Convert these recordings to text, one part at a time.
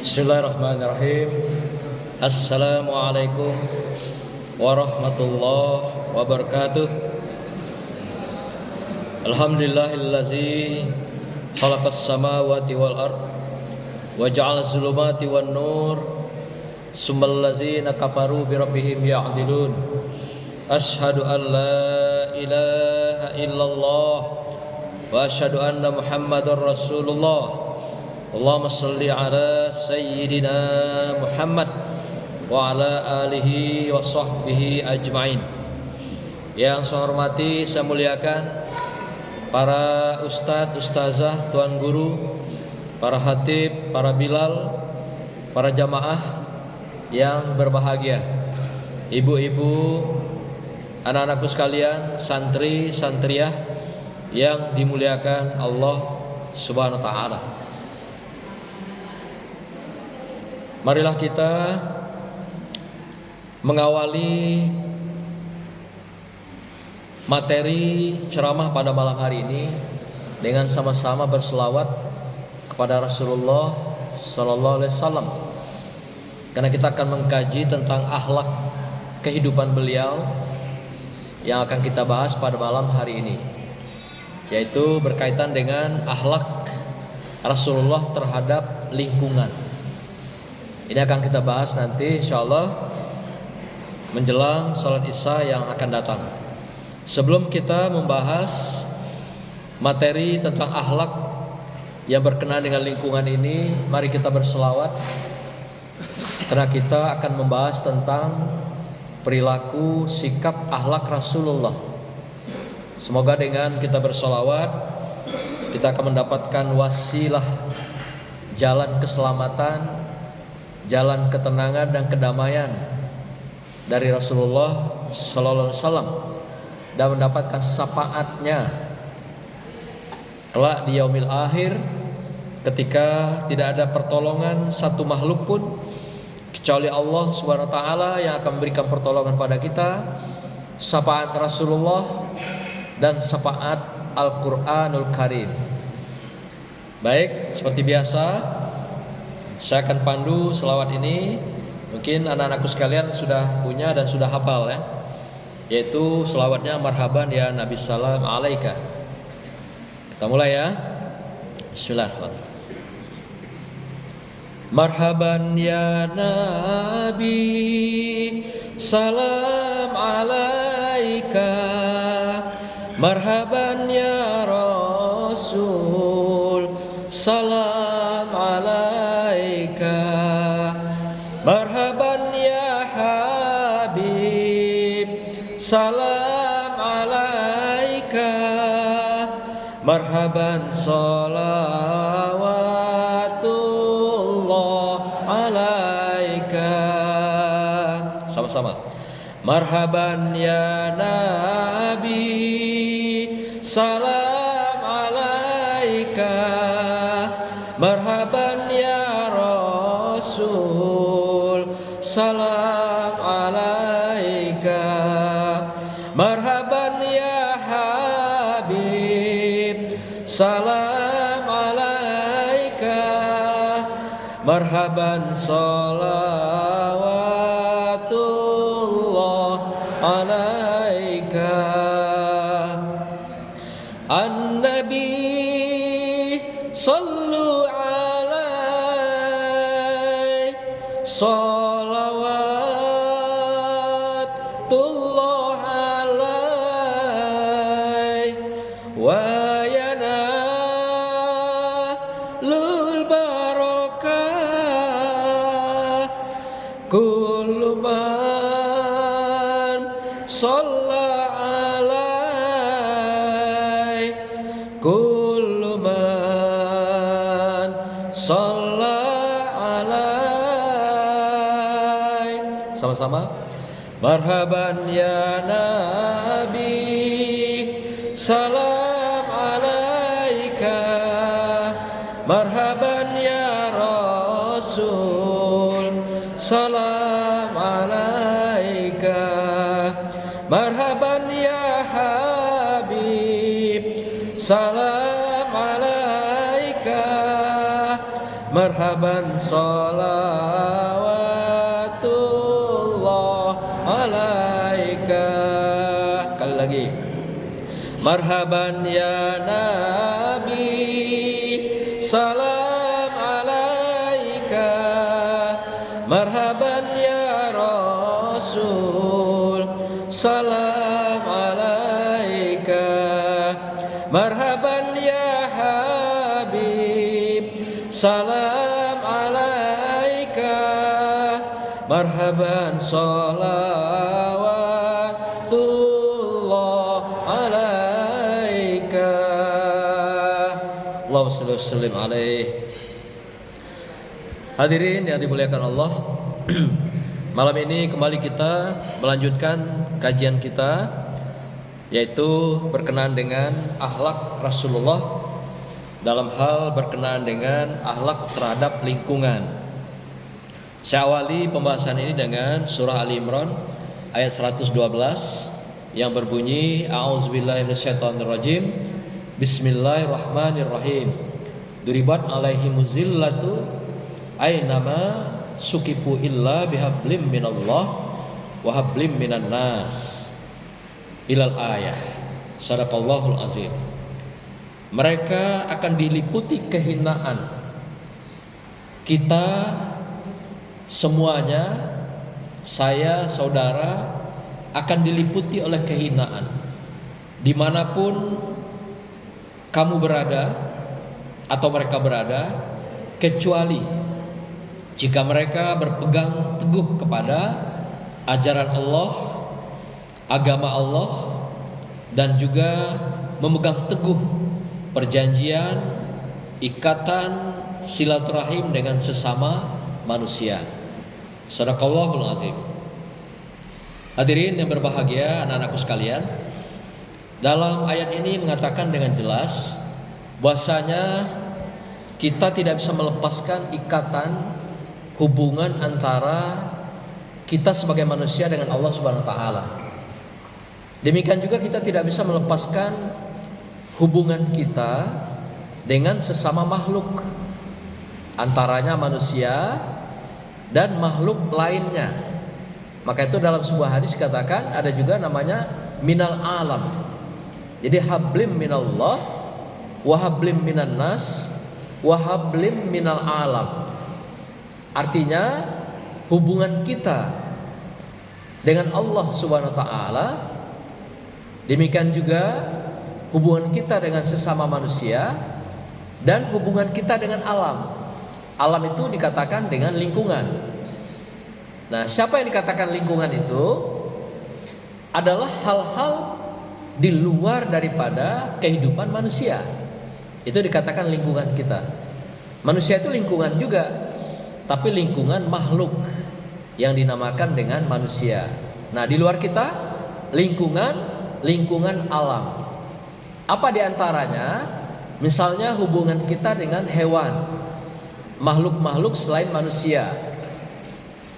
Bismillahirrahmanirrahim. Assalamualaikum warahmatullahi wabarakatuh. Alhamdulillahillazi khalaqas samawati wal ard wa ja'ala zulumati wan nur summal ladzina kafaru bi rabbihim ya'dilun. Asyhadu an la ilaha illallah wa asyhadu anna Muhammadar Rasulullah. Allahumma salli ala sayyidina Muhammad wa ala alihi wa sahbihi ajma'in. Yang saya hormati, saya muliakan para ustadz, ustazah, tuan guru, para khatib, para bilal, para jamaah yang berbahagia, ibu-ibu, anak-anakku sekalian, santri, santriah yang dimuliakan Allah Subhanahu wa taala. Marilah kita mengawali materi ceramah pada malam hari ini dengan sama-sama berselawat kepada Rasulullah Sallallahu Alaihi Wasallam, karena kita akan mengkaji tentang akhlak kehidupan beliau yang akan kita bahas pada malam hari ini, yaitu berkaitan dengan akhlak Rasulullah terhadap lingkungan. Ini akan kita bahas nanti insyaallah menjelang salat Isya yang akan datang. Sebelum kita membahas materi tentang akhlak yang berkenaan dengan lingkungan ini, mari kita berselawat, karena kita akan membahas tentang perilaku sikap akhlak Rasulullah. Semoga dengan kita berselawat kita akan mendapatkan wasilah jalan keselamatan, jalan ketenangan dan kedamaian dari Rasulullah Sallallahu Alaihi Wasallam, dan mendapatkan syafaatnya kelak di yaumil akhir, ketika tidak ada pertolongan satu makhluk pun kecuali Allah Subhanahu wa taala yang akan memberikan pertolongan pada kita, syafaat Rasulullah dan syafaat Al-Qur'anul Karim. Baik, seperti biasa saya akan pandu selawat ini. Mungkin anak-anakku sekalian sudah punya dan sudah hafal ya, yaitu selawatnya marhaban ya Nabi salam alaika. Kita mulai ya. Bismillahirrahmanirrahim. Marhaban ya Nabi salam alaika, marhaban ya Rasul salam alaika, marhaban ya Habib salam alaika, marhaban salawatullah alaika. Sama-sama. Marhaban ya Nabi salam alaika, marhaban ya Rasul salam alaika, marhaban ya Habib salam alaika, marhaban salawatullah alaika. An-Nabi sallu alaih salawatullah alaih wa yanalul barakah kullu man shalla alaih kullu man shalla alaih. Sama-sama. Marhaban ya Nabi salam alaika, marhaban ya Rasul salam alaika, marhaban ya Habib salam alaika, marhaban marhaban salawatullah alaika. Kali lagi, marhaban ya Nabi, salam alaika. Marhaban ya Rasul, salam alaika. Marhaban ya Habib, salam alaika. Marhaban salawatullah alaika. Allahumma shalli wa sallim alaihi. Hadirin yang dimuliakan Allah, malam ini kembali kita melanjutkan kajian kita, yaitu berkenaan dengan akhlak Rasulullah dalam hal berkenaan dengan akhlak terhadap lingkungan. Saya awali pembahasan ini dengan surah Ali Imran ayat 112 yang berbunyi, A'udzubillahi minasyaitonirrajim, Bismillahirrahmanirrahim. Duribat alaihimuz zillatu aynama sukipu illa bihablim minallah wa hablim minan nas ilal ayah. Sadaqallahul azim. Mereka akan diliputi kehinaan. Kita semuanya, saya, saudara, akan diliputi oleh kehinaan dimanapun kamu berada atau mereka berada, kecuali jika mereka berpegang teguh kepada ajaran Allah, agama Allah, dan juga memegang teguh perjanjian, ikatan, silaturahim dengan sesama manusia. Sadaqallahul azim. Hadirin yang berbahagia, anak-anakku sekalian, dalam ayat ini mengatakan dengan jelas bahwasanya kita tidak bisa melepaskan ikatan hubungan antara kita sebagai manusia dengan Allah Subhanahu wa taala. Demikian juga kita tidak bisa melepaskan hubungan kita dengan sesama makhluk, antaranya manusia dan makhluk lainnya. Maka itu dalam sebuah hadis katakan ada juga namanya minal alam. Jadi hablim minallah wa hablim minan nas wa hablim minal alam. Artinya hubungan kita dengan Allah Subhanahu wa taala, demikian juga hubungan kita dengan sesama manusia dan hubungan kita dengan alam. Alam itu dikatakan dengan lingkungan. Nah, siapa yang dikatakan lingkungan itu adalah hal-hal di luar daripada kehidupan manusia. Itu dikatakan lingkungan kita. Manusia itu lingkungan juga, tapi lingkungan makhluk yang dinamakan dengan manusia. Nah, di luar kita lingkungan alam. Apa diantaranya? Misalnya hubungan kita dengan hewan, makhluk-makhluk selain manusia.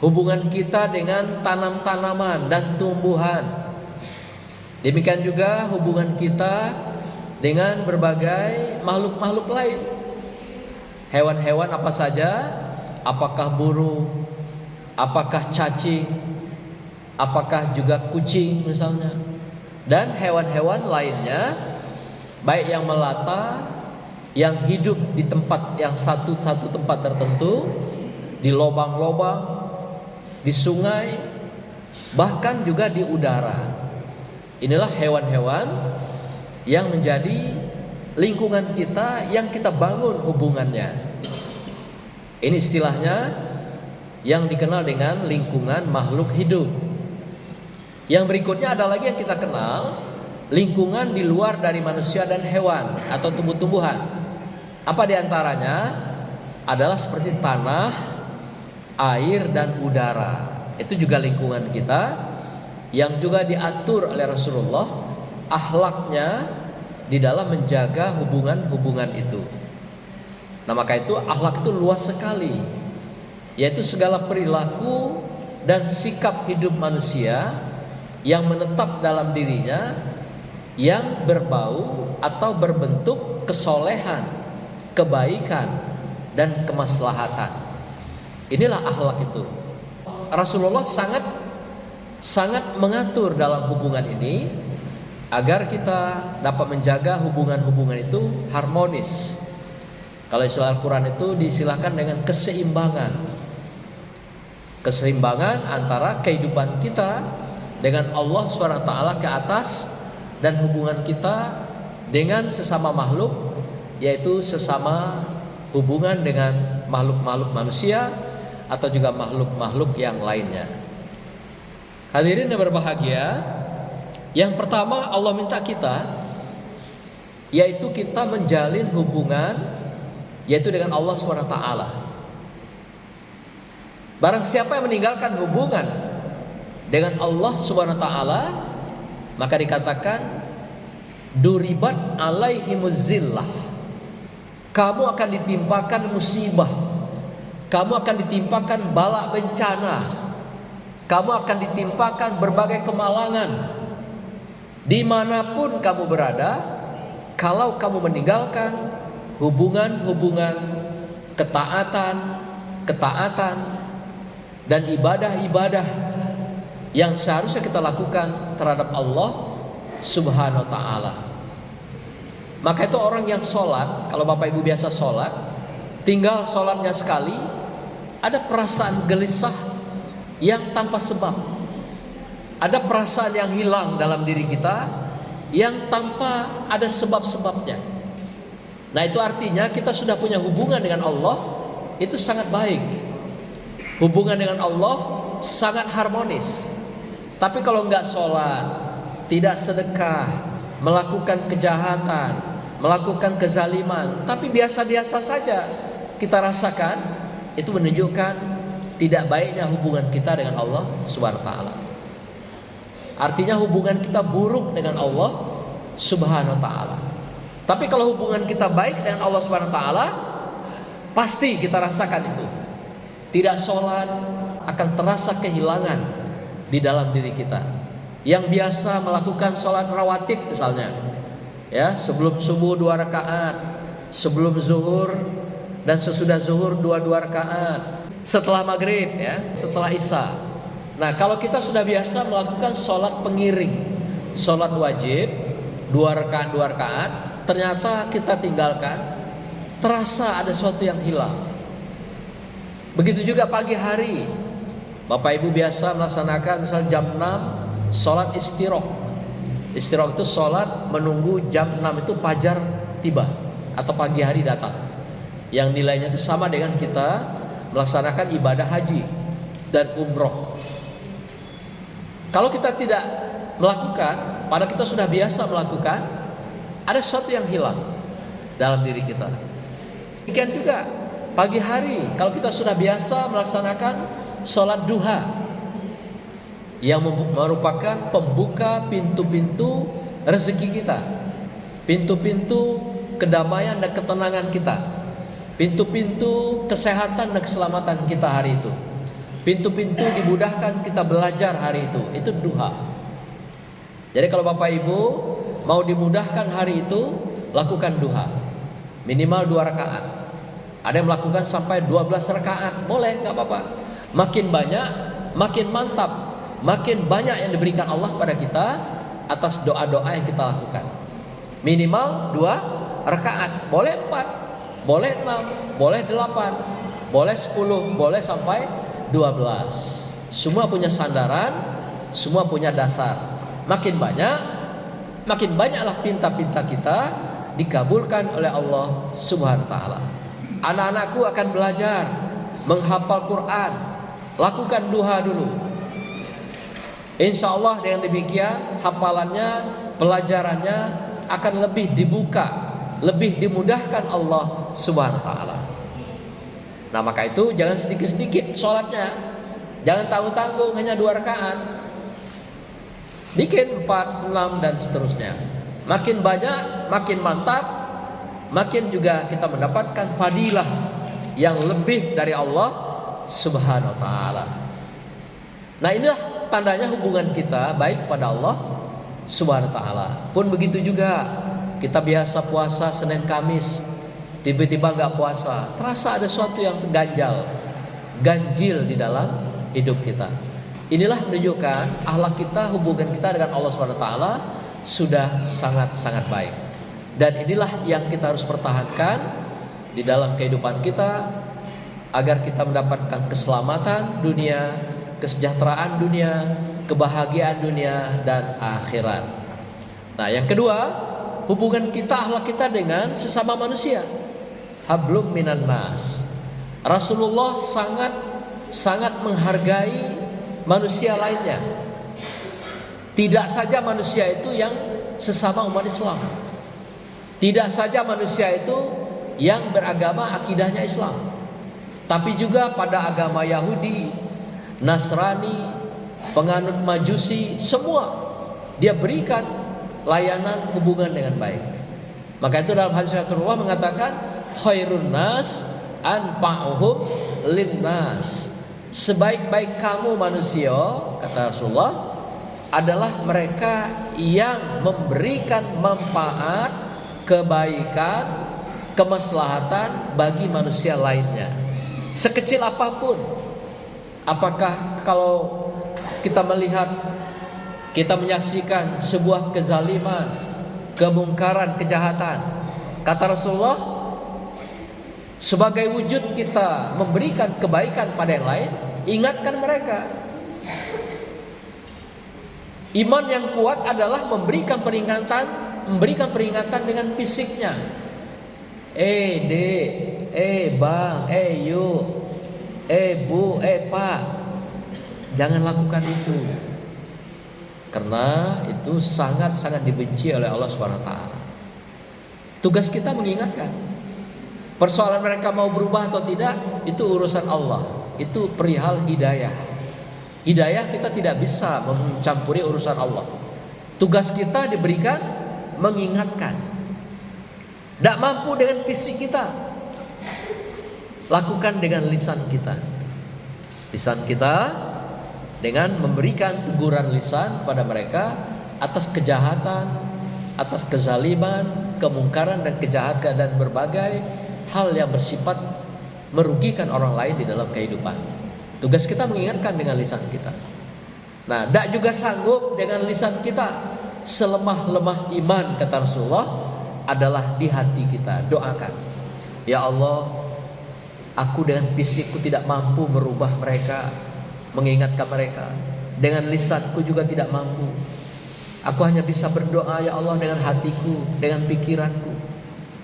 Hubungan kita dengan tanam-tanaman dan tumbuhan. Demikian juga hubungan kita dengan berbagai makhluk-makhluk lain. Hewan-hewan apa saja? Apakah burung, apakah cacing, apakah juga kucing misalnya, dan hewan-hewan lainnya, baik yang melata, yang hidup di tempat yang satu tempat tertentu, di lubang-lubang, di sungai, bahkan juga di udara. Inilah hewan-hewan yang menjadi lingkungan kita, yang kita bangun hubungannya. Ini istilahnya yang dikenal dengan lingkungan makhluk hidup. Yang berikutnya ada lagi yang kita kenal lingkungan di luar dari manusia dan hewan atau tumbuh-tumbuhan. Apa diantaranya? Adalah seperti tanah, air, dan udara. Itu juga lingkungan kita yang juga diatur oleh Rasulullah akhlaknya di dalam menjaga hubungan-hubungan itu. Nah, maka itu akhlak itu luas sekali, yaitu segala perilaku dan sikap hidup manusia yang menetap dalam dirinya, yang berbau atau berbentuk kesolehan, kebaikan, dan kemaslahatan. Inilah akhlak itu. Rasulullah sangat mengatur dalam hubungan ini agar kita dapat menjaga hubungan-hubungan itu harmonis. Kalau istilah Al-Quran itu disilahkan dengan keseimbangan. Keseimbangan antara kehidupan kita dengan Allah SWT ke atas dan hubungan kita dengan sesama makhluk, yaitu sesama hubungan dengan makhluk-makhluk manusia atau juga makhluk-makhluk yang lainnya. Hadirin yang berbahagia, yang pertama Allah minta kita, yaitu kita menjalin hubungan yaitu dengan Allah SWT. Barang siapa yang meninggalkan hubungan dengan Allah SWT, maka dikatakan duribat alaihimuz zillah, kamu akan ditimpakan musibah, kamu akan ditimpakan bala bencana, kamu akan ditimpakan berbagai kemalangan dimanapun kamu berada, kalau kamu meninggalkan hubungan-hubungan ketaatan dan ibadah-ibadah yang seharusnya kita lakukan terhadap Allah Subhanahu wa ta'ala. Maka itu orang yang sholat, kalau Bapak Ibu biasa sholat, tinggal sholatnya sekali, ada perasaan gelisah yang tanpa sebab, ada perasaan yang hilang dalam diri kita yang tanpa ada sebab-sebabnya. Nah, itu artinya kita sudah punya hubungan dengan Allah, itu sangat baik. Hubungan dengan Allah sangat harmonis. Tapi kalau enggak sholat, tidak sedekah, melakukan kejahatan, melakukan kezaliman, tapi biasa-biasa saja kita rasakan, itu menunjukkan tidak baiknya hubungan kita dengan Allah Subhanahu wa ta'ala. Artinya hubungan kita buruk dengan Allah Subhanahu wa ta'ala. Tapi kalau hubungan kita baik dengan Allah Subhanahu wa ta'ala, pasti kita rasakan itu. Tidak sholat akan terasa kehilangan di dalam diri kita. Yang biasa melakukan sholat rawatib misalnya, ya, sebelum subuh 2 rakaat, sebelum zuhur dan sesudah zuhur 2 rakaat, setelah maghrib, ya, setelah isya. Nah, kalau kita sudah biasa melakukan sholat pengiring, sholat wajib 2 rakaat, ternyata kita tinggalkan, terasa ada sesuatu yang hilang. Begitu juga pagi hari, Bapak Ibu biasa melaksanakan misal jam 6 sholat istiraq. Istiraq itu sholat menunggu jam 6 itu fajar tiba atau pagi hari datang, yang nilainya itu sama dengan kita melaksanakan ibadah haji dan umroh. Kalau kita tidak melakukan, padahal kita sudah biasa melakukan, ada sesuatu yang hilang dalam diri kita. Demikian juga pagi hari, kalau kita sudah biasa melaksanakan sholat duha, yang merupakan pembuka pintu-pintu rezeki kita, pintu-pintu kedamaian dan ketenangan kita, pintu-pintu kesehatan dan keselamatan kita hari itu, pintu-pintu dimudahkan kita belajar hari itu duha. Jadi kalau Bapak Ibu mau dimudahkan hari itu, lakukan duha minimal 2 rakaat. Ada yang melakukan sampai 12 rakaat, boleh, nggak apa-apa. Makin banyak, makin mantap, makin banyak yang diberikan Allah pada kita atas doa-doa yang kita lakukan. Minimal 2 rakaat, boleh 4, boleh 6, boleh 8, boleh 10, boleh sampai 12. Semua punya sandaran, semua punya dasar. Makin banyak, makin banyaklah pinta-pinta kita dikabulkan oleh Allah Subhanahu wa ta'ala. Anak-anakku akan belajar menghafal Quran, lakukan duha dulu. Insya Allah dengan demikian hafalannya, pelajarannya akan lebih dibuka, lebih dimudahkan Allah Subhanahu wa ta'ala. Nah, maka itu jangan sedikit-sedikit sholatnya, jangan tanggung-tanggung hanya 2 rakaat, bikin 4, 6 dan seterusnya. Makin banyak, makin mantap, makin juga kita mendapatkan fadilah yang lebih dari Allah Subhanahu wa ta'ala. Nah, inilah tandanya hubungan kita baik pada Allah Subhanahu wa ta'ala. Pun begitu juga kita biasa puasa Senin Kamis, tiba-tiba nggak puasa, terasa ada sesuatu yang ganjil di dalam hidup kita. Inilah menunjukkan akhlak kita, hubungan kita dengan Allah SWT sudah sangat-sangat baik. Dan inilah yang kita harus pertahankan di dalam kehidupan kita, agar kita mendapatkan keselamatan dunia, kesejahteraan dunia, kebahagiaan dunia dan akhirat. Nah, yang kedua, hubungan kita, akhlak kita dengan sesama manusia. Hablum minan nas. Rasulullah sangat menghargai manusia lainnya. Tidak saja manusia itu yang sesama umat Islam, tidak saja manusia itu yang beragama akidahnya Islam, tapi juga pada agama Yahudi, Nasrani, penganut Majusi, semua dia berikan layanan hubungan dengan baik. Maka itu dalam hadis Rasulullah mengatakan, khairun nas anfa'uhum linnas. Sebaik-baik kamu manusia, kata Rasulullah, adalah mereka yang memberikan manfaat, kebaikan, kemaslahatan bagi manusia lainnya, sekecil apapun. Apakah kalau kita melihat, kita menyaksikan sebuah kezaliman, kemungkaran, kejahatan, kata Rasulullah, sebagai wujud kita memberikan kebaikan pada yang lain, ingatkan mereka. Iman yang kuat adalah memberikan peringatan dengan fisiknya. Dek, bang, yuk, bu, pak, jangan lakukan itu, karena itu sangat-sangat dibenci oleh Allah SWT. Tugas kita mengingatkan. Persoalan mereka mau berubah atau tidak, itu urusan Allah. Itu perihal hidayah. Hidayah kita tidak bisa mencampuri urusan Allah. Tugas kita diberikan mengingatkan. Tidak mampu dengan fisik kita, lakukan dengan lisan kita. Lisan kita dengan memberikan teguran lisan pada mereka atas kejahatan, atas kezaliman, kemungkaran dan kejahatan dan berbagai hal yang bersifat merugikan orang lain di dalam kehidupan. Tugas kita mengingatkan dengan lisan kita. Nah, tidak juga sanggup dengan lisan kita. Selemah-lemah iman, kata Rasulullah, adalah di hati kita. Doakan, ya Allah, aku dengan fisikku tidak mampu merubah mereka, mengingatkan mereka. Dengan lisanku juga tidak mampu. Aku hanya bisa berdoa, ya Allah, dengan hatiku, dengan pikiranku.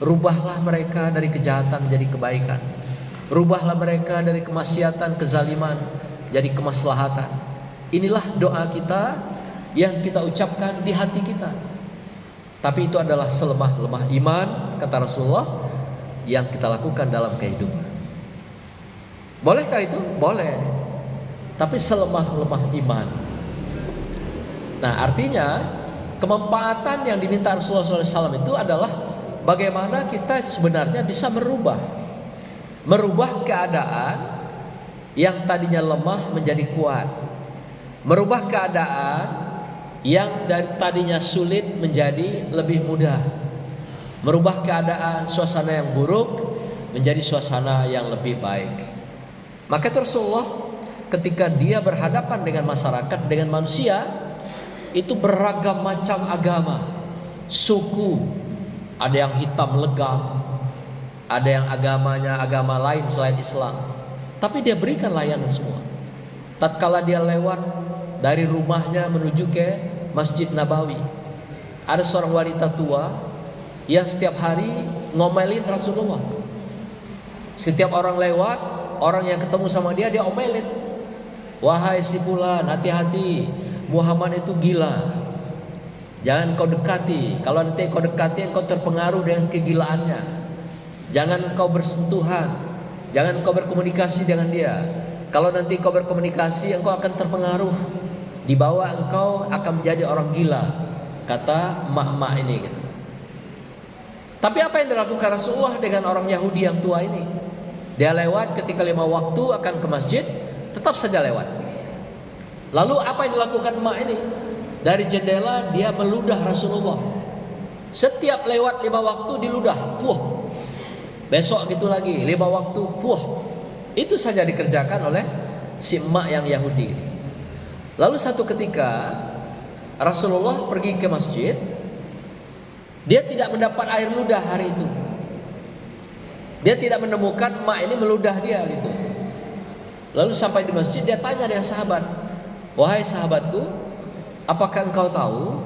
Rubahlah mereka dari kejahatan menjadi kebaikan. Rubahlah mereka dari kemaksiatan, kezaliman jadi kemaslahatan. Inilah doa kita yang kita ucapkan di hati kita. Tapi itu adalah selemah-lemah iman, kata Rasulullah, yang kita lakukan dalam kehidupan. Bolehkah itu? Boleh. Tapi selemah-lemah iman. Nah, artinya kemanfaatan yang diminta Rasulullah SAW itu adalah bagaimana kita sebenarnya bisa merubah keadaan yang tadinya lemah menjadi kuat, merubah keadaan yang dari tadinya sulit menjadi lebih mudah, merubah keadaan suasana yang buruk menjadi suasana yang lebih baik. Maka Rasulullah ketika dia berhadapan dengan masyarakat, dengan manusia, itu beragam macam agama, suku, ada yang hitam legam, ada yang agamanya agama lain selain Islam, tapi dia berikan layanan semua. Tatkala dia lewat dari rumahnya menuju ke Masjid Nabawi, ada seorang wanita tua yang setiap hari ngomelin Rasulullah. Setiap orang lewat, orang yang ketemu sama dia omelin. Wahai si fulan, hati-hati, Muhammad itu gila, jangan kau dekati. Kalau nanti kau dekati, engkau terpengaruh dengan kegilaannya. Jangan kau bersentuhan, jangan kau berkomunikasi dengan dia. Kalau nanti kau berkomunikasi, engkau akan terpengaruh, dibawa engkau akan menjadi orang gila, kata emak-emak ini gitu. Tapi apa yang dilakukan Rasulullah dengan orang Yahudi yang tua ini? Dia lewat ketika 5 waktu akan ke masjid, tetap saja lewat. Lalu apa yang dilakukan emak ini? Dari jendela dia meludah Rasulullah. Setiap lewat 5 waktu diludah. Wah, besok gitu lagi, 5 waktu. Wah, itu saja dikerjakan oleh si emak yang Yahudi ini. Lalu satu ketika Rasulullah pergi ke masjid, dia tidak mendapat air ludah hari itu. Dia tidak menemukan emak ini meludah dia gitu. Lalu sampai di masjid dia tanya dengan sahabat, "Wahai sahabatku, apakah engkau tahu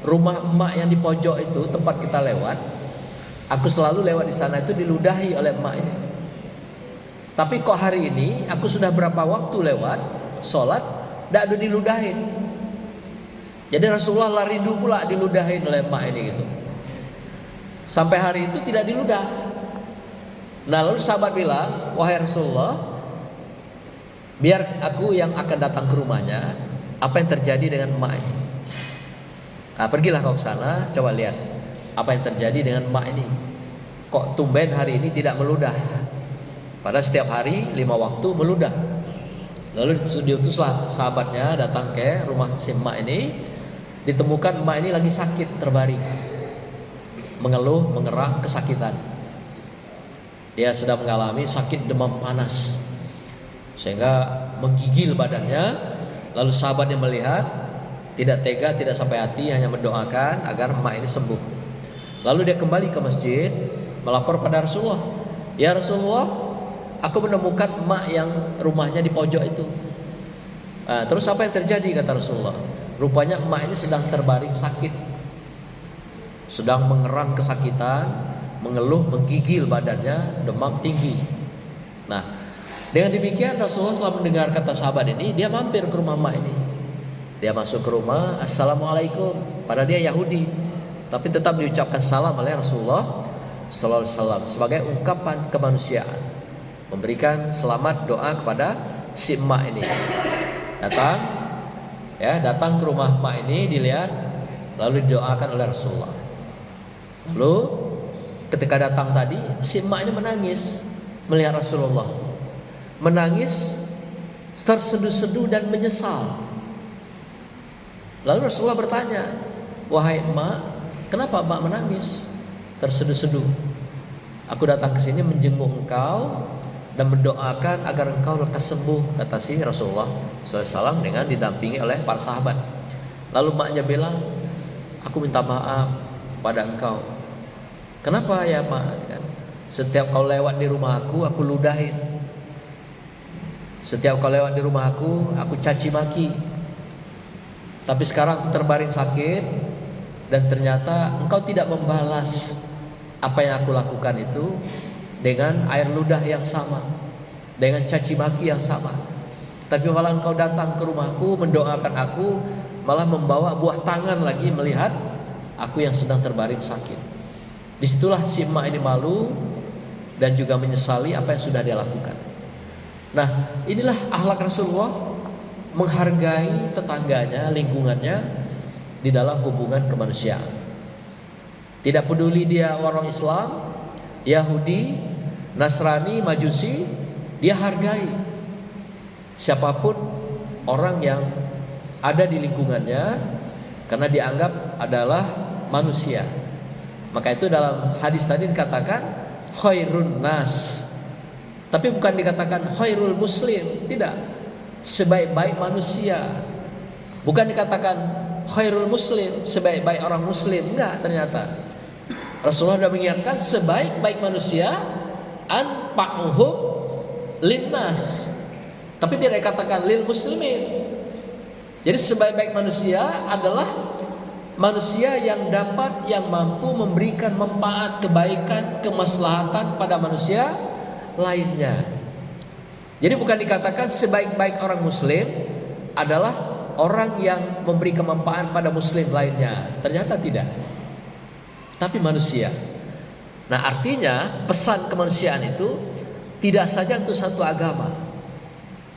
rumah emak yang di pojok itu tempat kita lewat? Aku selalu lewat di sana itu diludahi oleh emak ini. Tapi kok hari ini aku sudah berapa waktu lewat sholat, tidak ada diludahin." Jadi Rasulullah lari dulu pula diludahin oleh emak ini gitu. Sampai hari itu tidak diludah. Nah lalu sahabat bilang, "Wahai Rasulullah, biar aku yang akan datang ke rumahnya. Apa yang terjadi dengan emak ini?" Nah, pergilah kau ke sana, coba lihat apa yang terjadi dengan emak ini. Kok tumben hari ini tidak meludah? Padahal setiap hari 5 waktu meludah. Lalu diutuslah sahabatnya datang ke rumah si emak ini. Ditemukan emak ini lagi sakit terbaring, mengeluh, mengerang, kesakitan. Dia sedang mengalami sakit demam panas sehingga menggigil badannya. Lalu sahabatnya melihat, tidak tega, tidak sampai hati, hanya mendoakan agar emak ini sembuh. Lalu dia kembali ke masjid, melapor pada Rasulullah, "Ya Rasulullah, aku menemukan emak yang rumahnya di pojok itu." Nah, terus apa yang terjadi kata Rasulullah? Rupanya emak ini sedang terbaring sakit, sedang mengerang kesakitan, mengeluh, menggigil badannya, demam tinggi. Nah, dengan demikian Rasulullah setelah mendengar kata sahabat ini, dia mampir ke rumah emak ini. Dia masuk ke rumah, "Assalamualaikum." Padahal dia Yahudi, tapi tetap diucapkan salam oleh Rasulullah sallallahu alaihi wasallam sebagai ungkapan kemanusiaan, memberikan selamat doa kepada si emak ini. Datang ke rumah emak ini, dilihat, lalu didoakan oleh Rasulullah. Lalu ketika datang tadi, si emak ini menangis melihat Rasulullah, menangis terseduh-seduh dan menyesal. Lalu Rasulullah bertanya, "Wahai emak, kenapa emak menangis terseduh-seduh? Aku datang ke sini menjenguk engkau dan mendoakan agar engkau lekas sembuh," kata si Rasulullah SAW dengan didampingi oleh para sahabat. Lalu emaknya bilang, "Aku minta maaf pada engkau." "Kenapa ya emak?" "Setiap kau lewat di rumah aku ludahin. Setiap kau lewat di rumah aku caci maki. Tapi sekarang aku terbaring sakit dan ternyata engkau tidak membalas apa yang aku lakukan itu dengan air ludah yang sama, dengan caci maki yang sama. Tapi malah engkau datang ke rumahku, mendoakan aku, malah membawa buah tangan lagi melihat aku yang sedang terbaring sakit." Disitulah si emak ini malu dan juga menyesali apa yang sudah dia lakukan. Nah, inilah akhlak Rasulullah, menghargai tetangganya, lingkungannya di dalam hubungan kemanusiaan. Tidak peduli dia orang Islam, Yahudi, Nasrani, Majusi, dia hargai siapapun orang yang ada di lingkungannya karena dianggap adalah manusia. Maka itu dalam hadis tadi dikatakan khairun nas. Tapi bukan dikatakan khairul muslim, tidak. Sebaik-baik manusia. Bukan dikatakan khairul muslim, sebaik-baik orang muslim, enggak ternyata. Rasulullah sudah mengingatkan sebaik-baik manusia anfa'uhum linnas. Tapi tidak dikatakan lil muslimin. Jadi sebaik-baik manusia adalah manusia yang dapat, yang mampu memberikan manfaat, kebaikan, kemaslahatan pada manusia lainnya. Jadi bukan dikatakan sebaik-baik orang muslim adalah orang yang memberi kemanfaatan pada muslim lainnya. Ternyata tidak. Tapi manusia. Nah, artinya pesan kemanusiaan itu tidak saja untuk satu agama,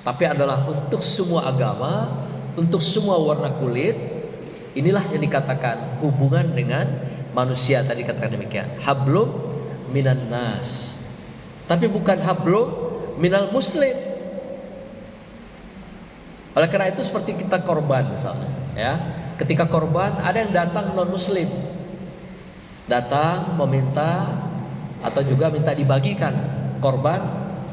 tapi adalah untuk semua agama, untuk semua warna kulit. Inilah yang dikatakan hubungan dengan manusia, tadi katakan demikian. Hablum minan nas. Tapi bukan hablum minal muslim. Oleh karena itu seperti kita korban misalnya, ya. Ketika korban ada yang datang non muslim, datang meminta atau juga minta dibagikan korban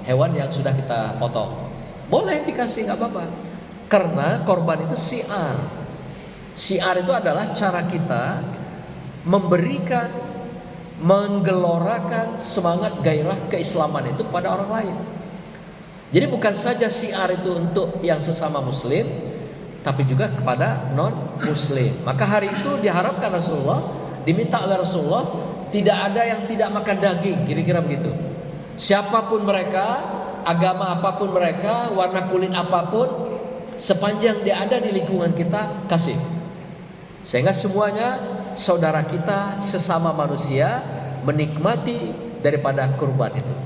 hewan yang sudah kita potong. Boleh dikasih, nggak apa-apa. Karena korban itu syiar. Syiar itu adalah cara kita memberikan, menggelorakan semangat gairah keislaman itu pada orang lain. Jadi bukan saja syiar itu untuk yang sesama muslim, tapi juga kepada non muslim. Maka hari itu diharapkan Rasulullah, diminta oleh Rasulullah, tidak ada yang tidak makan daging, kira-kira begitu. Siapapun mereka, agama apapun mereka, warna kulit apapun, sepanjang dia ada di lingkungan kita, kasih. Sehingga semuanya saudara kita, sesama manusia, menikmati daripada kurban itu.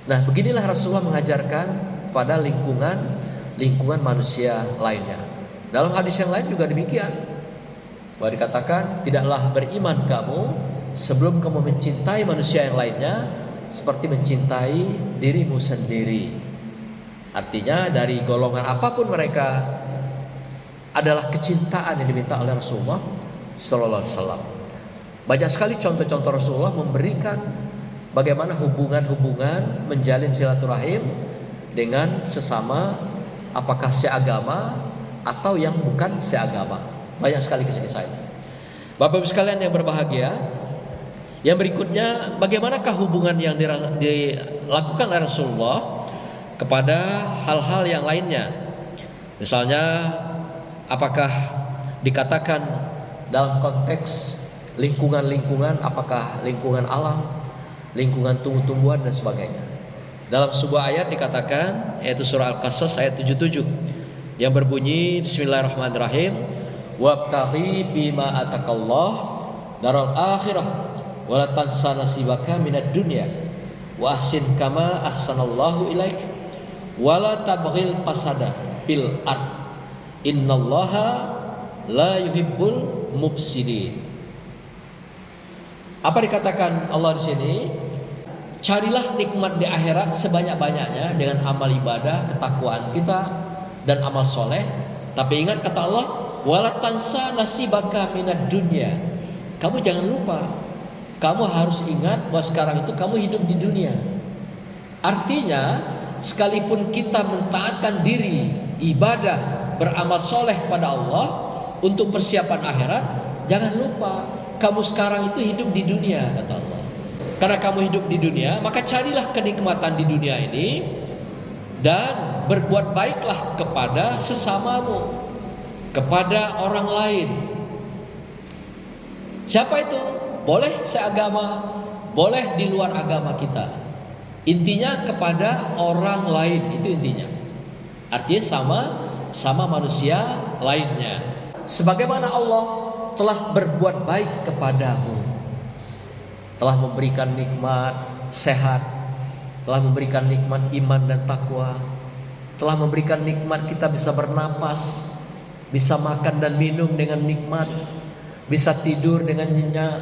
Nah, beginilah Rasulullah mengajarkan pada lingkungan manusia lainnya. Dalam hadis yang lain juga demikian, bahwa dikatakan, tidaklah beriman kamu sebelum kamu mencintai manusia yang lainnya seperti mencintai dirimu sendiri. Artinya dari golongan apapun mereka, adalah kecintaan yang diminta oleh Rasulullah Sallallahu Alaihi Wasallam. Banyak sekali contoh-contoh Rasulullah memberikan bagaimana hubungan-hubungan menjalin silaturahim dengan sesama, apakah seagama atau yang bukan seagama. Banyak sekali kisah-kisah ini. Bapak Ibu sekalian yang berbahagia, yang berikutnya, bagaimanakah hubungan yang dilakukan oleh Rasulullah kepada hal-hal yang lainnya? Misalnya, apakah dikatakan dalam konteks lingkungan-lingkungan, apakah lingkungan alam, lingkungan tumbuh-tumbuhan dan sebagainya. Dalam sebuah ayat dikatakan, yaitu surah Al-Qasas ayat 77, yang berbunyi Bismillahirrahmanirrahim, wabtaghi bima atakallah daral akhirah wala tansa nasibaka minad dunya wa ahsin kama ahsanallahu ilaik wala tabghil fasada fil ard innallaha la yuhibbul mufsidin. Apa dikatakan Allah di sini? Carilah nikmat di akhirat sebanyak-banyaknya dengan amal ibadah, ketakwaan kita dan amal soleh. Tapi ingat kata Allah, wala tansa nasibaka minad dunya. Kamu jangan lupa, kamu harus ingat bahwa sekarang itu kamu hidup di dunia. Artinya, sekalipun kita mentaatkan diri, ibadah, beramal soleh pada Allah untuk persiapan akhirat, jangan lupa kamu sekarang itu hidup di dunia, kata Allah. Karena kamu hidup di dunia, maka carilah kenikmatan di dunia ini dan berbuat baiklah kepada sesamamu, kepada orang lain. Siapa itu? Boleh seagama, boleh di luar agama kita. Intinya kepada orang lain, itu intinya. Artinya sama manusia lainnya. Sebagaimana Allah telah berbuat baik kepadamu, telah memberikan nikmat sehat, telah memberikan nikmat iman dan takwa, telah memberikan nikmat kita bisa bernapas, bisa makan dan minum dengan nikmat, bisa tidur dengan nyenyak,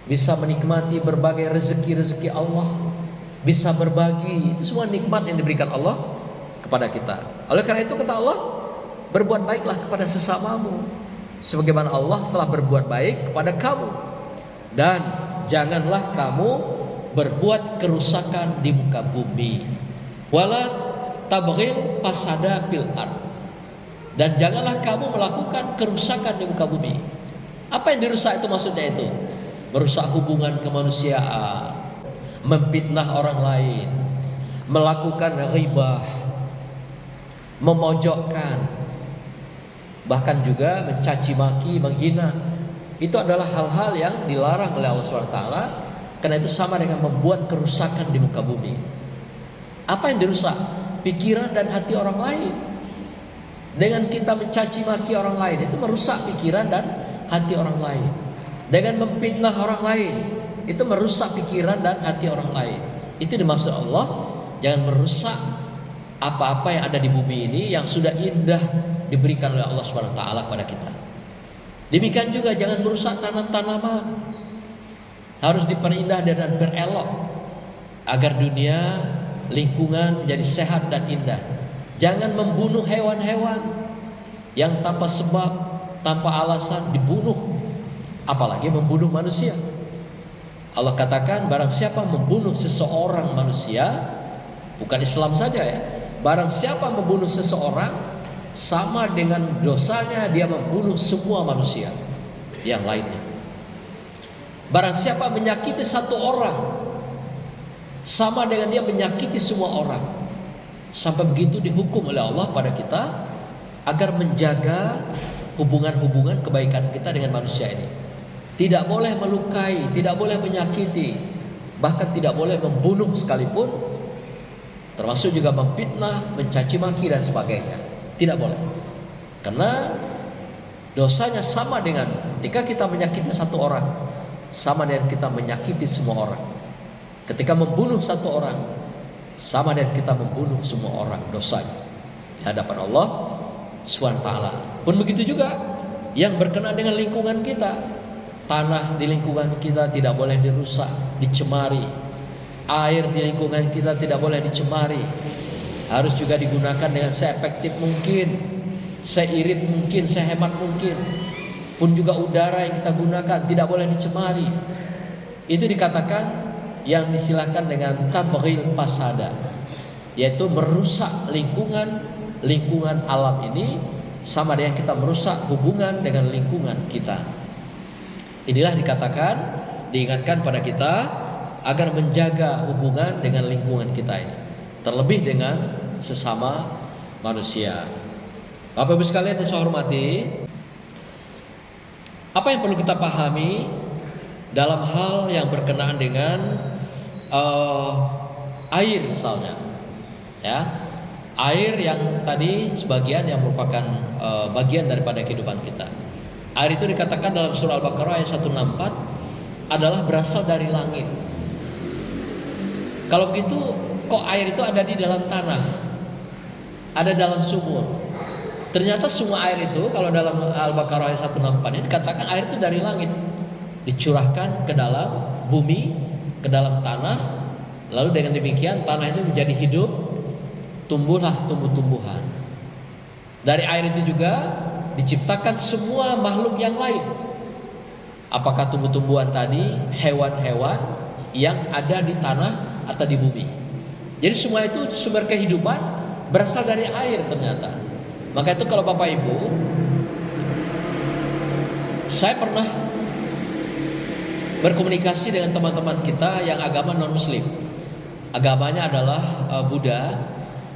bisa menikmati berbagai rezeki-rezeki Allah, bisa berbagi. Itu semua nikmat yang diberikan Allah kepada kita. Oleh karena itu kata Allah, berbuat baiklah kepada sesamamu sebagaimana Allah telah berbuat baik kepada kamu, dan janganlah kamu berbuat kerusakan di muka bumi. Wala tabghil fasada fil ard. Dan janganlah kamu melakukan kerusakan di muka bumi. Apa yang dirusak itu maksudnya itu? Merusak hubungan kemanusiaan, memfitnah orang lain, melakukan ghibah, memojokkan, bahkan juga mencaci maki, menghina. Itu adalah hal-hal yang dilarang oleh Allah SWT. Karena itu sama dengan membuat kerusakan di muka bumi. Apa yang dirusak? Pikiran dan hati orang lain. Dengan kita mencaci maki orang lain, itu merusak pikiran dan hati orang lain. Dengan memfitnah orang lain, itu merusak pikiran dan hati orang lain. Itu dimaksud Allah, jangan merusak apa-apa yang ada di bumi ini yang sudah indah diberikan oleh Allah SWT kepada kita. Demikian juga jangan merusak tanam-tanaman, harus diperindah dan berelok agar dunia, lingkungan jadi sehat dan indah. Jangan membunuh hewan-hewan yang tanpa sebab, tanpa alasan dibunuh, apalagi membunuh manusia. Allah katakan barang siapa membunuh seseorang manusia, bukan Islam saja ya, barang siapa membunuh seseorang sama dengan dosanya dia membunuh semua manusia yang lainnya. Barang siapa menyakiti satu orang sama dengan dia menyakiti semua orang. Sampai begitu dihukum oleh Allah pada kita agar menjaga hubungan-hubungan kebaikan kita dengan manusia ini. Tidak boleh melukai, tidak boleh menyakiti, bahkan tidak boleh membunuh sekalipun, termasuk juga memfitnah, mencaci maki dan sebagainya. Tidak boleh. Karena dosanya sama dengan ketika kita menyakiti satu orang, sama dengan kita menyakiti semua orang. Ketika membunuh satu orang, sama dengan kita membunuh semua orang dosanya di hadapan Allah SWT. Pun begitu juga yang berkenaan dengan lingkungan kita. Tanah di lingkungan kita tidak boleh dirusak, dicemari. Air di lingkungan kita tidak boleh dicemari. Harus juga digunakan dengan seefektif mungkin, seirit mungkin, sehemat mungkin. Pun juga udara yang kita gunakan tidak boleh dicemari. Itu dikatakan yang disilakan dengan tabghil fasada, yaitu merusak lingkungan alam ini sama dengan kita merusak hubungan dengan lingkungan kita. Inilah dikatakan, diingatkan pada kita agar menjaga hubungan dengan lingkungan kita ini, terlebih dengan sesama manusia. Bapak Ibu sekalian yang saya hormati, apa yang perlu kita pahami dalam hal yang berkenaan dengan air misalnya, ya, air yang tadi sebagian yang merupakan bagian daripada kehidupan kita. Air itu dikatakan dalam surah Al-Baqarah ayat 164 adalah berasal dari langit. Kalau begitu, kok air itu ada di dalam tanah, ada dalam sumur? Ternyata semua air itu kalau dalam Al-Baqarah ayat 164 ini dikatakan air itu dari langit, dicurahkan ke dalam bumi, ke dalam tanah. Lalu dengan demikian tanah itu menjadi hidup, tumbuhlah tumbuh-tumbuhan. Dari air itu juga diciptakan semua makhluk yang lain. Apakah tumbuh-tumbuhan tadi, hewan-hewan yang ada di tanah atau di bumi. Jadi semua itu sumber kehidupan berasal dari air ternyata. Maka itu kalau Bapak Ibu, saya pernah berkomunikasi dengan teman-teman kita yang agama non-Muslim. Agamanya adalah Buddha,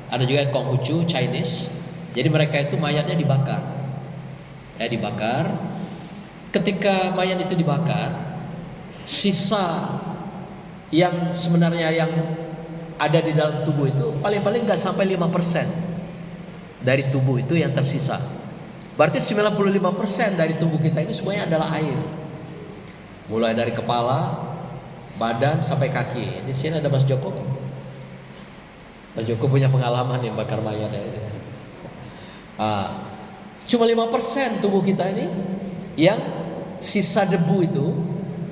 ada juga Konghucu, Chinese. Jadi mereka itu mayatnya dibakar. Dibakar. Ketika mayat itu dibakar, sisa yang sebenarnya yang ada di dalam tubuh itu paling-paling nggak sampai 5% dari tubuh itu yang tersisa. Berarti 95% dari tubuh kita ini semuanya adalah air. Mulai dari kepala, badan sampai kaki. Di sini ada Mas Joko kan? Mas Joko punya pengalaman yang bakar mayat ya. Cuma 5% tubuh kita ini yang sisa debu itu,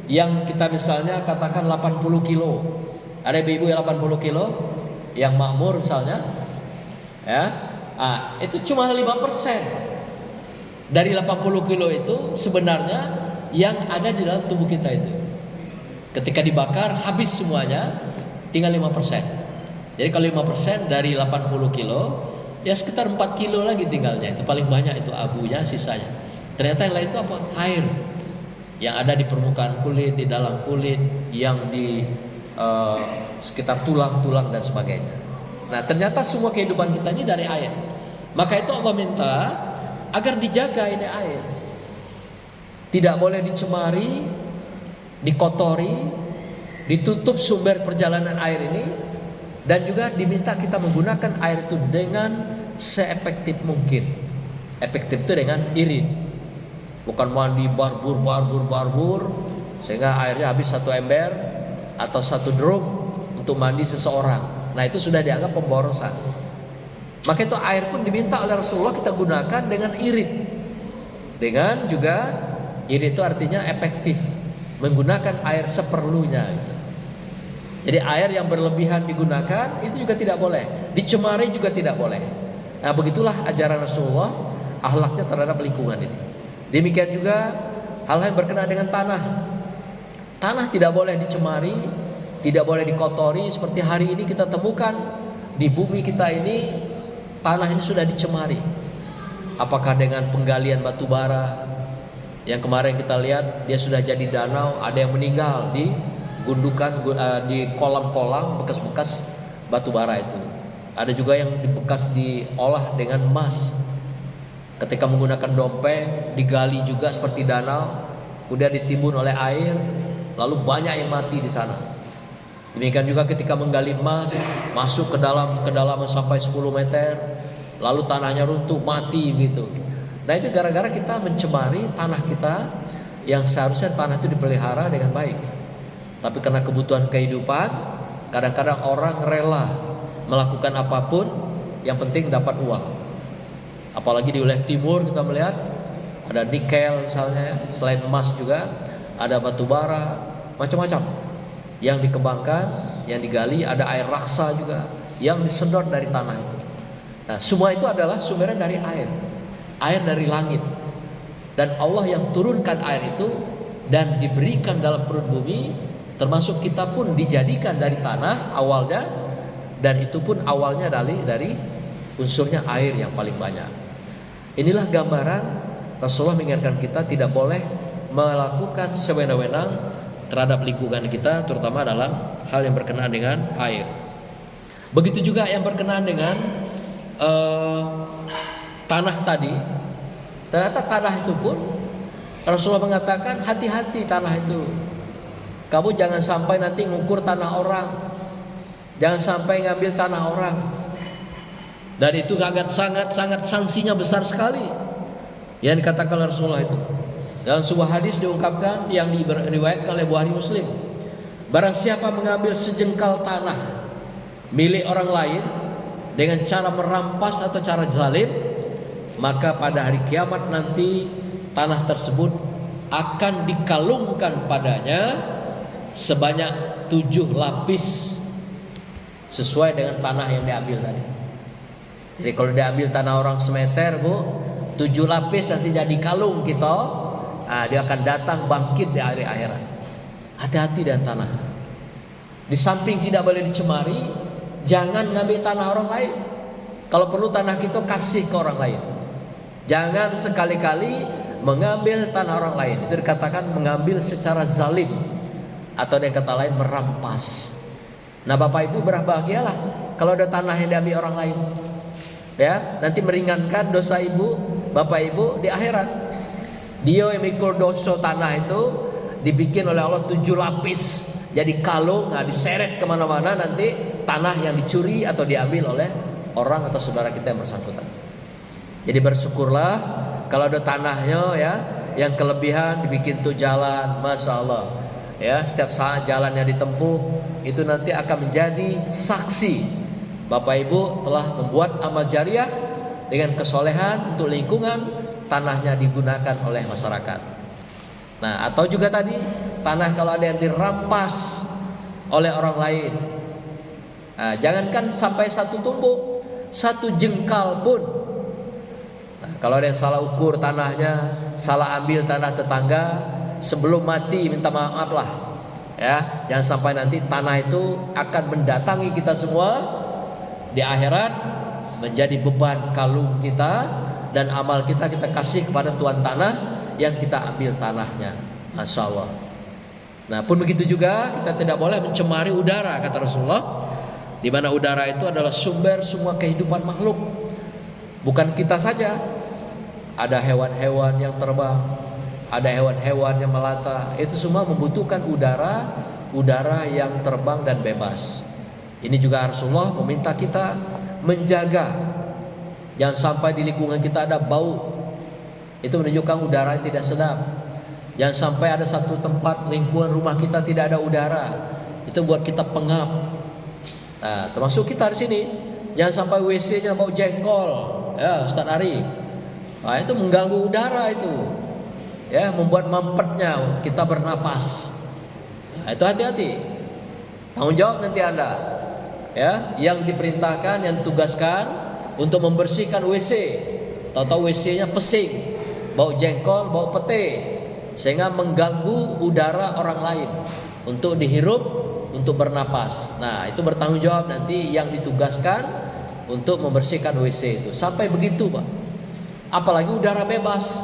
yang kita misalnya katakan 80 kilo. Ada ibu-ibu yang 80 kilo yang makmur misalnya, ya, itu cuma 5% dari 80 kilo itu sebenarnya yang ada di dalam tubuh kita itu. Ketika dibakar habis semuanya, tinggal 5%. Jadi kalau 5% dari 80 kilo, ya sekitar 4 kilo lagi tinggalnya. Itu paling banyak itu abunya, sisanya. Ternyata yang lain itu apa? Air yang ada di permukaan kulit, di dalam kulit, yang di sekitar tulang-tulang dan sebagainya. Nah ternyata semua kehidupan kita ini dari air. Maka itu Allah minta agar dijaga ini air, tidak boleh dicemari, dikotori, ditutup sumber perjalanan air ini. Dan juga diminta kita menggunakan air itu dengan seefektif mungkin. Efektif itu dengan irit, bukan mandi barbur sehingga airnya habis 1 ember atau 1 drum untuk mandi seseorang. Nah itu sudah dianggap pemborosan. Maka itu air pun diminta oleh Rasulullah kita gunakan dengan irit. Dengan juga irit itu artinya efektif, menggunakan air seperlunya gitu. Jadi air yang berlebihan digunakan itu juga tidak boleh, dicemari juga tidak boleh. Nah begitulah ajaran Rasulullah, akhlaknya terhadap lingkungan ini. Demikian juga hal yang berkenaan dengan tanah. Tanah tidak boleh dicemari, tidak boleh dikotori. Seperti hari ini kita temukan di bumi kita ini, tanah ini sudah dicemari. Apakah dengan penggalian batu bara yang kemarin kita lihat dia sudah jadi danau, ada yang meninggal di gundukan di kolam-kolam bekas-bekas batu bara itu. Ada juga yang bekas diolah dengan emas. Ketika menggunakan dompet digali juga seperti danau, kemudian ditimbun oleh air, lalu banyak yang mati di sana. Demikian juga ketika menggali emas, masuk ke dalam kedalaman sampai 10 meter, lalu tanahnya runtuh, mati gitu. Nah itu gara-gara kita mencemari tanah kita yang seharusnya tanah itu dipelihara dengan baik. Tapi karena kebutuhan kehidupan, kadang-kadang orang rela melakukan apapun, yang penting dapat uang. Apalagi di wilayah timur kita melihat ada nikel misalnya, selain emas juga ada batu bara, macam-macam yang dikembangkan, yang digali, ada air raksa juga yang disedot dari tanah itu. Nah, semua itu adalah sumbernya dari air dari langit. Dan Allah yang turunkan air itu dan diberikan dalam perut bumi, termasuk kita pun dijadikan dari tanah awalnya, dan itu pun awalnya dari unsurnya air yang paling banyak. Inilah gambaran Rasulullah mengingatkan kita tidak boleh melakukan sewenang-wenang terhadap lingkungan kita, terutama dalam hal yang berkenaan dengan air. Begitu juga yang berkenaan dengan tanah tadi. Ternyata tanah itu pun Rasulullah mengatakan hati-hati tanah itu. Kamu jangan sampai nanti ngukur tanah orang, jangan sampai ngambil tanah orang. Dan itu sangat sanksinya besar sekali yang dikatakan oleh Rasulullah itu. Dalam sebuah hadis diungkapkan yang diriwayatkan oleh Bukhari Muslim, barang siapa mengambil sejengkal tanah milik orang lain dengan cara merampas atau cara zalim, maka pada hari kiamat nanti tanah tersebut akan dikalungkan padanya sebanyak 7 lapis sesuai dengan tanah yang diambil tadi. Jadi kalau diambil tanah orang semeter, Bu, 7 lapis nanti jadi kalung kita. Nah, dia akan datang bangkit di hari akhirat. Hati-hati dengan tanah. Di samping tidak boleh dicemari, jangan ngambil tanah orang lain. Kalau perlu tanah kita kasih ke orang lain. Jangan sekali-kali mengambil tanah orang lain. Itu dikatakan mengambil secara zalim, atau dengan kata lain merampas. Nah, Bapak Ibu berbahagialah kalau ada tanah yang diambil orang lain. Ya, nanti meringankan dosa ibu, bapak ibu di akhirat. Dia yang mikul dosa tanah itu dibikin oleh Allah 7 lapis jadi kalung, nah diseret kemana-mana nanti tanah yang dicuri atau diambil oleh orang atau saudara kita yang bersangkutan. Jadi bersyukurlah kalau ada tanahnya ya, yang kelebihan dibikin tuh jalan, masya Allah. Ya, setiap saat jalan yang ditempuh itu nanti akan menjadi saksi Bapak Ibu telah membuat amal jariah dengan kesolehan untuk lingkungan, tanahnya digunakan oleh masyarakat. Nah, atau juga tadi tanah kalau ada yang dirampas oleh orang lain. Nah, jangankan sampai 1 tumbuk, 1 jengkal pun. Nah, kalau ada yang salah ukur tanahnya, salah ambil tanah tetangga, sebelum mati minta maaf lah. Ya, jangan sampai nanti tanah itu akan mendatangi kita semua di akhirat menjadi beban kalung kita, dan amal kita kasih kepada tuan tanah yang kita ambil tanahnya. Masya Allah. Nah, pun begitu juga kita tidak boleh mencemari udara, kata Rasulullah, di mana udara itu adalah sumber semua kehidupan makhluk. Bukan kita saja, ada hewan-hewan yang terbang, ada hewan-hewan yang melata. Itu semua membutuhkan udara yang terbang dan bebas. Ini juga Rasulullah meminta kita menjaga jangan sampai di lingkungan kita ada bau. Itu menunjukkan udara yang tidak sedap. Jangan sampai ada satu tempat lingkungan rumah kita tidak ada udara. Itu buat kita pengap. Nah, termasuk kita di sini, jangan sampai WC-nya bau jengkol. Ya, Ustaz Ari. Nah, itu mengganggu udara itu. Ya, membuat mampetnya kita bernapas. Nah, itu hati-hati. Tanggung jawab nanti Anda. Ya, yang diperintahkan, yang ditugaskan untuk membersihkan WC. Tahu-tahu WC-nya pesing, bau jengkol, bau pete. sehingga mengganggu udara orang lain untuk dihirup, untuk bernapas. Nah, itu bertanggung jawab nanti yang ditugaskan untuk membersihkan WC itu. Sampai begitu, Pak. Apalagi udara bebas,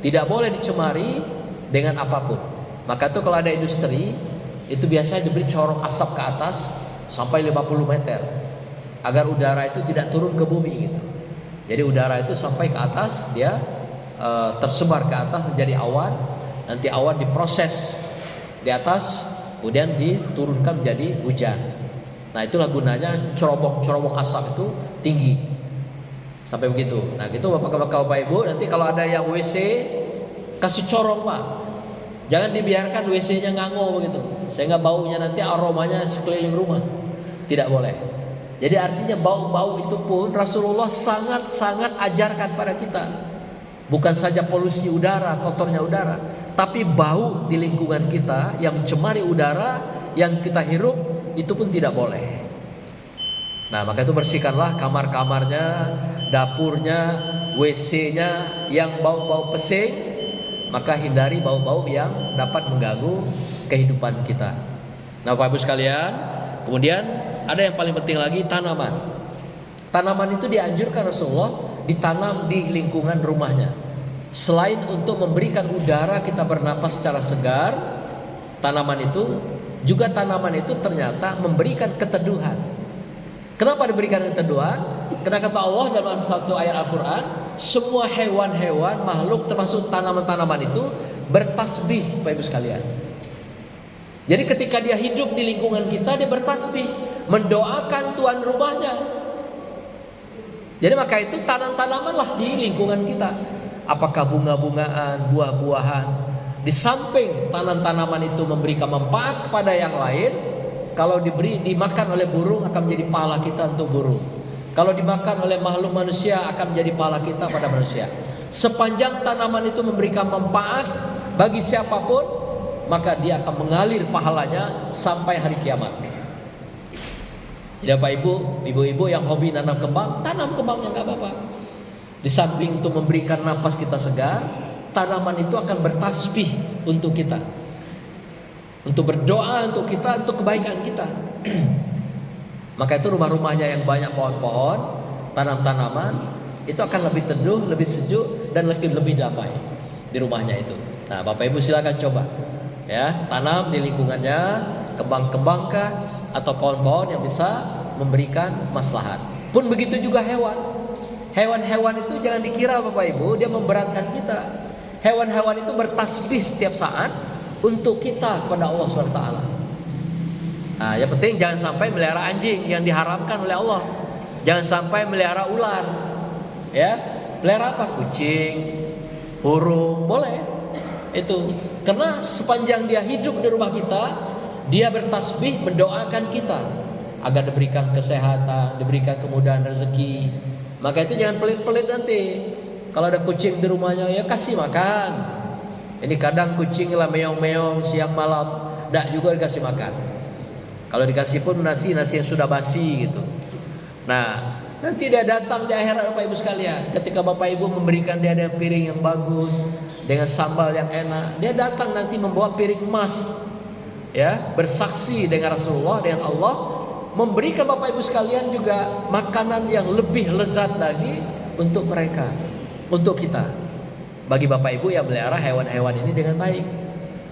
tidak boleh dicemari dengan apapun. Maka itu kalau ada industri, itu biasanya diberi corong asap ke atas sampai 50 meter agar udara itu tidak turun ke bumi gitu. Jadi udara itu sampai ke atas, dia tersebar ke atas menjadi awan. Nanti awan diproses di atas, kemudian diturunkan menjadi hujan. Nah, itulah gunanya cerobong asap itu tinggi sampai begitu. Nah, gitu Bapak Ibu, nanti kalau ada yang WC kasih corong, Pak. Jangan dibiarkan WC-nya ngango begitu, sehingga baunya nanti aromanya sekeliling rumah. Tidak boleh. Jadi artinya bau-bau itu pun Rasulullah sangat-sangat ajarkan pada kita. Bukan saja polusi udara, kotornya udara, tapi bau di lingkungan kita yang mencemari udara yang kita hirup itu pun tidak boleh. Nah, maka itu bersihkanlah kamar-kamarnya, dapurnya, WC-nya yang bau-bau pesing. Maka hindari bau-bau yang dapat mengganggu kehidupan kita. Nah, Bapak Ibu sekalian, kemudian ada yang paling penting lagi, tanaman. Tanaman itu dianjurkan Rasulullah ditanam di lingkungan rumahnya. Selain untuk memberikan udara kita bernapas secara segar, tanaman itu ternyata memberikan keteduhan. Kenapa diberikan keteduhan? Karena kata Allah dalam satu ayat Al-Quran, semua hewan-hewan, makhluk termasuk tanaman-tanaman itu bertasbih, Bapak Ibu sekalian. Jadi ketika dia hidup di lingkungan kita, dia bertasbih, mendoakan tuan rumahnya. Jadi maka itu tanam-tanamanlah di lingkungan kita. Apakah bunga-bungaan, buah-buahan. Di samping tanam-tanaman itu memberikan manfaat kepada yang lain, kalau dimakan oleh burung akan menjadi pahala kita untuk burung. Kalau dimakan oleh makhluk manusia akan menjadi pahala kita pada manusia. Sepanjang tanaman itu memberikan manfaat bagi siapapun, maka dia akan mengalir pahalanya sampai hari kiamat. Jadi Bapak Ibu yang hobi nanam kembang, tanam kembangnya nggak apa-apa. Di samping untuk memberikan napas kita segar, tanaman itu akan bertasbih untuk kita, untuk berdoa untuk kita, untuk kebaikan kita. Maka itu rumah-rumahnya yang banyak pohon-pohon, tanam-tanaman, itu akan lebih teduh, lebih sejuk, dan lebih damai di rumahnya itu. Nah, Bapak Ibu silakan coba, ya, tanam di lingkungannya kembang-kembang kah atau pohon-pohon yang bisa memberikan maslahat. Pun begitu juga hewan. Hewan-hewan itu jangan dikira Bapak Ibu dia memberatkan kita. Hewan-hewan itu bertasbih setiap saat untuk kita kepada Allah SWT. Nah, yang penting jangan sampai melihara anjing yang diharamkan oleh Allah. Jangan sampai melihara ular. Ya, pelihara apa? Kucing, burung, boleh. Itu karena sepanjang dia hidup di rumah kita, dia bertasbih mendoakan kita agar diberikan kesehatan, diberikan kemudahan rezeki. Maka itu jangan pelit-pelit nanti. Kalau ada kucing di rumahnya, ya kasih makan. Ini kadang kucing lah meong-meong siang malam, tidak juga dikasih makan. Kalau dikasih pun nasi yang sudah basi gitu. Nah, nanti dia datang di akhirat Bapak Ibu sekalian. Ketika Bapak Ibu memberikan dia ada piring yang bagus dengan sambal yang enak, dia datang nanti membawa piring emas, ya, bersaksi dengan Rasulullah, dengan Allah, memberikan Bapak Ibu sekalian juga makanan yang lebih lezat lagi untuk mereka, untuk kita. Bagi Bapak Ibu yang melihara hewan-hewan ini dengan baik.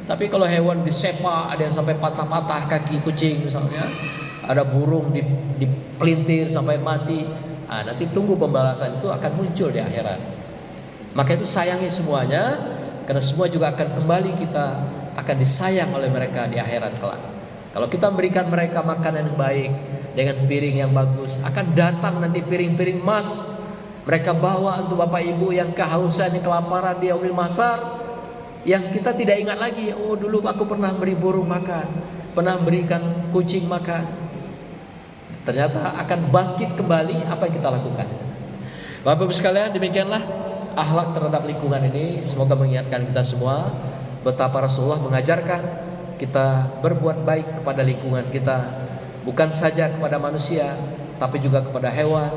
Tapi kalau hewan disepak, ada yang sampai patah-patah kaki kucing misalnya, ada burung dipelintir sampai mati, nah, nanti tunggu pembalasan itu akan muncul di akhirat. Maka itu sayangi semuanya, karena semua juga akan kembali, kita akan disayang oleh mereka di akhirat kelak. Kalau kita memberikan mereka makanan yang baik dengan piring yang bagus, akan datang nanti piring-piring emas. Mereka bawa untuk Bapak Ibu yang kehausan, yang kelaparan di yaumil mahsyar, yang kita tidak ingat lagi. Oh, dulu aku pernah beri burung makan, pernah berikan kucing makan. Ternyata akan bangkit kembali apa yang kita lakukan. Bapak Ibu sekalian, demikianlah akhlak terhadap lingkungan ini. Semoga mengingatkan kita semua betapa Rasulullah mengajarkan kita berbuat baik kepada lingkungan kita, bukan saja kepada manusia, tapi juga kepada hewan,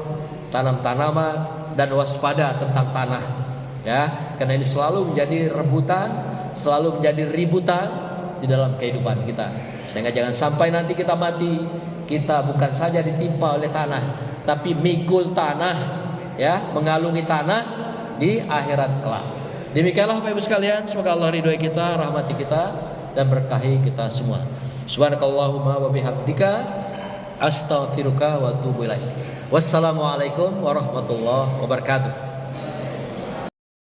tanam-tanaman, dan waspada tentang tanah. Ya, karena ini selalu menjadi rebutan selalu menjadi ributan di dalam kehidupan kita, sehingga jangan sampai nanti kita mati, kita bukan saja ditimpa oleh tanah, tapi mikul tanah, ya, mengalungi tanah di akhirat kelak. Demikianlah Bapak Ibu sekalian, semoga Allah ridhoi kita, rahmati kita, dan berkahi kita semua. Subhanakallahumma wa bihamdika, astaghfiruka wa atubu ilaik. Wassalamualaikum warahmatullahi wabarakatuh.